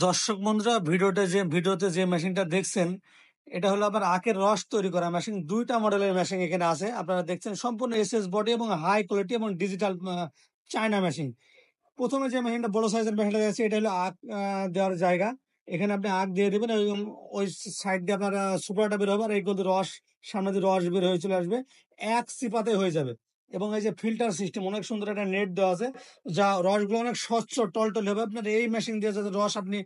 দর্শক বন্ধুরা, ভিডিওতে যে মেশিনটা দেখছেন, এটা হলো আবার আখের রস তৈরি করা মেশিন। ২টা মডেলের মেশিন এখানে আছে। আপনারা দেখছেন সম্পূর্ণ এসএস বডি এবং হাই কোয়ালিটি এবং ডিজিটাল চায়না মেশিন। ১ম এ যে মেশিনটা বড় সাইজের মেশিনটা দেখছি, এটা হলো আখ দেওয়ার জায়গা। এখানে আপনি আখ দিয়ে দিবেন এবং ওই সাইড দিয়ে আপনার সুপারটা বের হবে আর এইগুলো রস, সামনে দিয়ে রস বের হয়ে চলে আসবে। এক চিপাতে হয়ে যাবে। এবং এই যে ফিল্টার সিস্টেম, অনেক সুন্দর একটা নেট দেওয়া আছে, যা রসগুলো অনেক স্বচ্ছ টলটলে হবে। আপনার এই মেশিন দিয়ে যাতে রস আপনি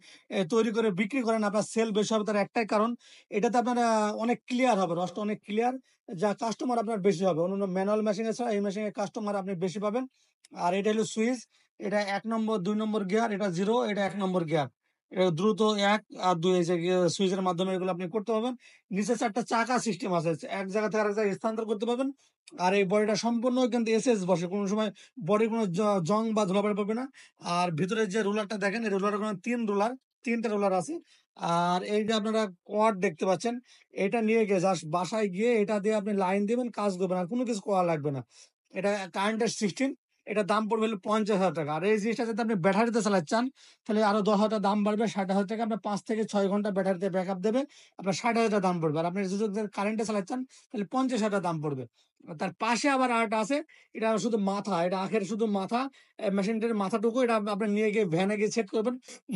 তৈরি করে বিক্রি করেন, আপনার সেল বেশি হবে তার একটাই কারণ, এটাতে আপনার অনেক ক্লিয়ার হবে, রসটা অনেক ক্লিয়ার, যা কাস্টমার আপনার বেশি হবে। অন্যান্য ম্যানুয়াল মেশিন ছাড়া এই মেশিনে কাস্টমার আপনি বেশি পাবেন। আর এটা হলো সুইচ, এটা ১ নম্বর ২ নম্বর গিয়ার, এটা 0, এটা ১ নম্বর গিয়ার। এটা দ্রুত ১ আর ২ এই যে সুইচের মাধ্যমে এগুলো আপনি করতে পারবেন। নিচে ৪ টা চাকা সিস্টেম আছে। এক জায়গা থেকে আরেক জায়গায় স্থানান্তর করতে পারবেন। আর এই বডিটা সম্পূর্ণ কিন্তু এসএস বসে। কোনো সময় বডির কোনো জং বা ধুলাবালি পড়বে না। আর ভিতরে যে রুলারটা দেখেন, এই রুলারের কোনো ৩ টা রুলার আছে। আর এই যে আপনারা কোয়াড দেখতে পাচ্ছেন, এটা নিয়ে গিয়ে জাস্ট বাসায় গিয়ে এটা দিয়ে আপনি লাইন দিবেন, কাজ করবেন। আর কোনো কিছু করা লাগবে না। এটা কারেন্টের সিস্টেম। এটার দাম পড়বে হলো ৫০,০০০ টাকা। আর এই জিনিসটা যদি আপনি ব্যাটারিতে চালাতে চান, তাহলে আরো ১০,০০০ টাকা দাম বাড়বে, ৬০,০০০ টাকা। আপনার ৫ থেকে ৬ ঘন্টা ব্যাটারিতে ব্যাকআপ দেবে। আপনার ৬০,০০০ টাকা দাম পড়বে। আর আপনি যদি কারেন্টে চালাতে চান, তাহলে ৫০,০০০ টাকা দাম পড়বে। তার পাশে আবার আরেকটা আছে, এটা শুধু মাথা, এটা আখের শুধু মাথা, মেশিনটার মাথাটুকু। এটা আপনি নিয়ে গিয়ে ভ্যানে গিয়ে সেট করবেন।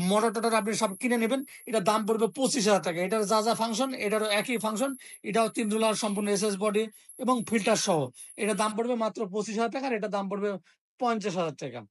মোটর-টোটর আপনি সব কিনে নেবেন। এটার দাম পড়বে ২৫,০০০ টাকা। এটার যা ফাংশন, এটারও একই ফাংশন। এটাও ৩ রুলার, সম্পূর্ণ এসএস বডি এবং ফিল্টার সহ। এটার দাম পড়বে মাত্র ২৫,০০০ টাকা, আর এটার দাম পড়বে ৫০,০০০ টাকা।